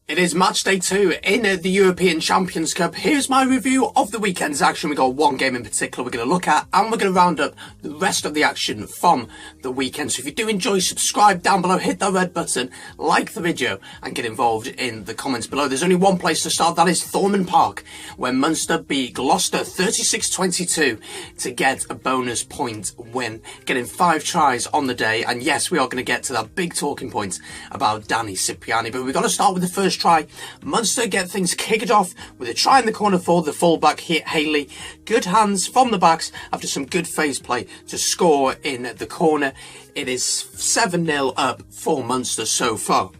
It is match day 2 in the European Champions Cup. Here's my review of the weekend's action. We've got one game in particular we're going to look at, and we're going to round up the rest of the action from the weekend. So if you do enjoy, subscribe down below, hit that red button, like the video, and get involved in the comments below. There's only one place to start, that is Thornton Park, where Munster beat Gloucester 36-22 to get a bonus point win, getting 5 tries on the day. And yes, we are going to get to that big talking point about Danny Cipriani, but we've got to start with the first try. Munster get things kicked off with a try in the corner for the fullback Haley. Good hands from the backs after some good phase play to score in the corner. It is 7-0 up for Munster so far.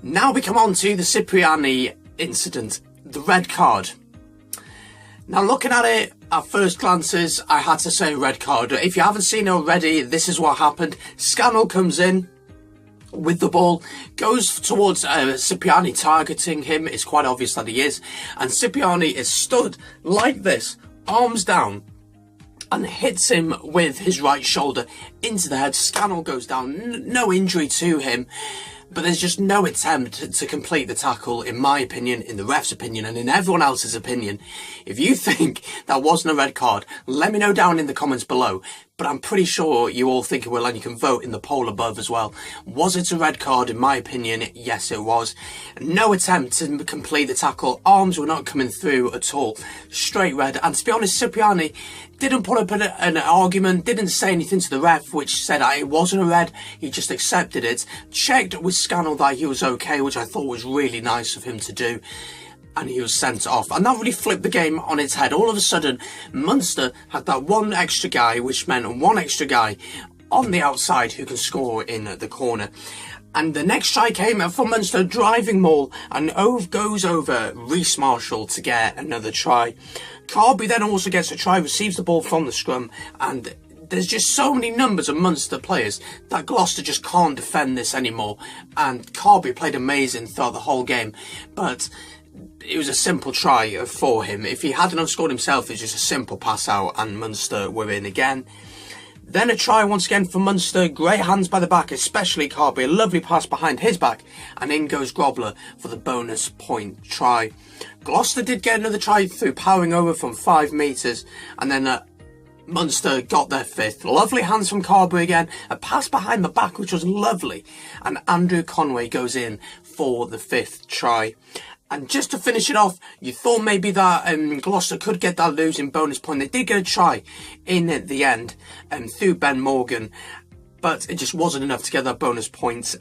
Now we come on to the Cipriani incident, the red card. Now looking at it at first glances, I had to say red card. If you haven't seen it already, this is what happened. Scannell comes in with the ball, goes towards Cipriani, targeting him. It's quite obvious that he is, and Cipriani is stood like this, arms down, and hits him with his right shoulder into the head. Scannell goes down, no injury to him, but there's just no attempt to complete the tackle, in my opinion, in the ref's opinion, and in everyone else's opinion. If you think that wasn't a red card, let me know down in the comments below. But I'm pretty sure you all think it will, and you can vote in the poll above as well. Was it a red card? In my opinion, yes it was. No attempt to complete the tackle. Arms were not coming through at all. Straight red. And to be honest, Cipriani didn't put up an argument, didn't say anything to the ref, which said it wasn't a red. He just accepted it. Checked with Scannell that he was okay, which I thought was really nice of him to do. And he was sent off, and that really flipped the game on its head. All of a sudden, Munster had that one extra guy, which meant one extra guy on the outside who can score in the corner. And the next try came from Munster, driving maul, and goes over Reece Marshall to get another try. Carby then also gets a try, receives the ball from the scrum, and there's just so many numbers of Munster players that Gloucester just can't defend this anymore. And Carby played amazing throughout the whole game, but it was a simple try for him. If he hadn't have scored himself, it's just a simple pass out and Munster were in again. Then a try once again for Munster. Great hands by the back, especially Carby. A lovely pass behind his back, and in goes Grobler for the bonus point try. Gloucester did get another try through powering over from 5 metres, and then Munster got their 5th. Lovely hands from Carby again. A pass behind the back, which was lovely, and Andrew Conway goes in for the 5th try. And just to finish it off, you thought maybe that Gloucester could get that losing bonus point. They did get a try in the end through Ben Morgan, but it just wasn't enough to get that bonus points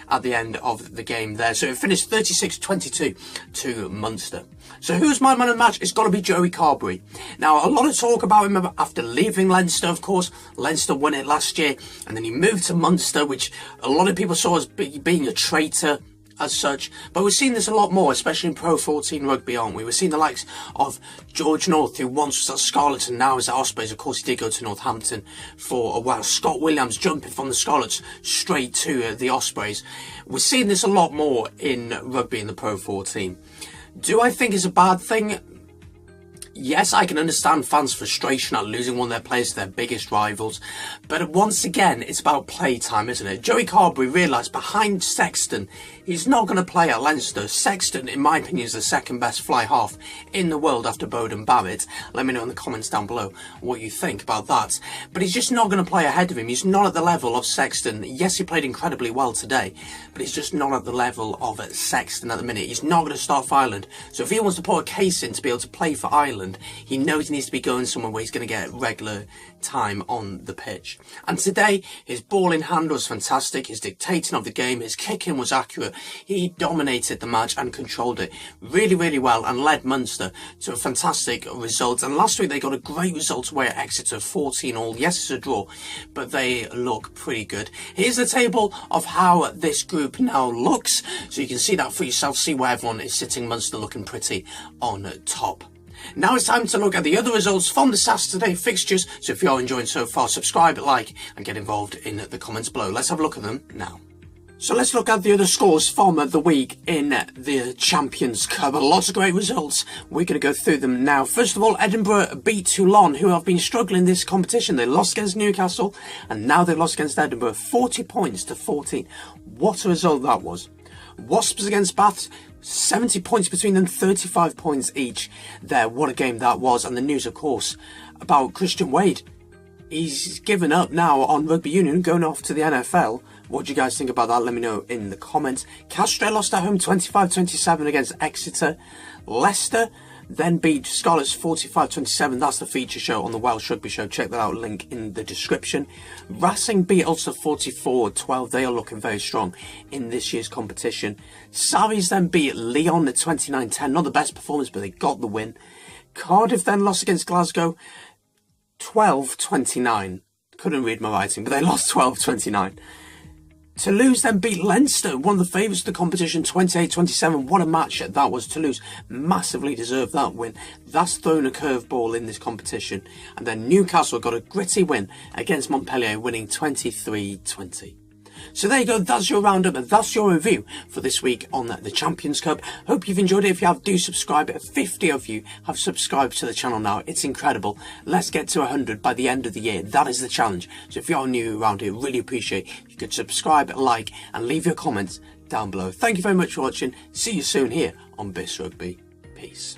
at the end of the game there. So it finished 36-22 to Munster. So who's my man of the match? It's got to be Joey Carberry. Now, a lot of talk about him after leaving Leinster, of course. Leinster won it last year, and then he moved to Munster, which a lot of people saw as being a traitor as such, but we're seeing this a lot more, especially in Pro 14 rugby, aren't we? We're seeing the likes of George North, who once was at Scarlets and now is at Ospreys. Of course, he did go to Northampton for a while. Scott Williams jumping from the Scarlets straight to the Ospreys. We're seeing this a lot more in rugby in the Pro 14. Do I think it's a bad thing? Yes, I can understand fans' frustration at losing one of their players to their biggest rivals, but once again, it's about playtime, isn't it? Joey Carberry realised behind Sexton, he's not going to play at Leinster. Sexton, in my opinion, is the second best fly half in the world after Bowden Barrett. Let me know in the comments down below what you think about that. But he's just not going to play ahead of him. He's not at the level of Sexton. Yes, he played incredibly well today, but he's just not at the level of Sexton at the minute. He's not going to start for Ireland. So if he wants to put a case in to be able to play for Ireland, he knows he needs to be going somewhere where he's going to get regular time on the pitch. And today, his ball in hand was fantastic. His dictating of the game, his kicking was accurate. He dominated the match and controlled it really, really well, and led Munster to a fantastic result. And last week, they got a great result away at Exeter, 14-all. Yes, it's a draw, but they look pretty good. Here's the table of how this group now looks, so you can see that for yourself, see where everyone is sitting. Munster looking pretty on top. Now it's time to look at the other results from the Saturday fixtures. So if you're enjoying so far, subscribe, like, and get involved in the comments below. Let's have a look at them now. So let's look at the other scores from the week in the Champions Cup. Lots of great results. We're going to go through them now. First of all, Edinburgh beat Toulon, who have been struggling this competition. They lost against Newcastle, and now they've lost against Edinburgh, 40 points to 14. What a result that was. Wasps against Baths, 70 points between them, 35 points each there. What a game that was. And the news, of course, about Christian Wade. He's given up now on rugby union, going off to the NFL. What do you guys think about that? Let me know in the comments. Castro lost at home 25-27 against Exeter. Leicester then beat Scarlets 45-27. That's the feature show on the Welsh Rugby Show. Check that out, link in the description. Racing beat Ulster 44-12. They are looking very strong in this year's competition. Saris then beat Leon at 29-10. Not the best performance, but they got the win. Cardiff then lost against Glasgow 12-29. Couldn't read my writing, but they lost 12-29. Toulouse then beat Leinster, one of the favourites of the competition, 28-27. What a match that was. Toulouse massively deserved that win. That's thrown a curveball in this competition. And then Newcastle got a gritty win against Montpellier, winning 23-20. So there you go, that's your roundup and that's your review for this week on the Champions Cup. Hope you've enjoyed it. If you have, do subscribe. 50 of you have subscribed to the channel now. It's incredible. Let's get to 100 by the end of the year. That is the challenge. So if you're new around here, really appreciate if you could subscribe, like and leave your comments down below. Thank you very much for watching. See you soon here on BIS Rugby. Peace.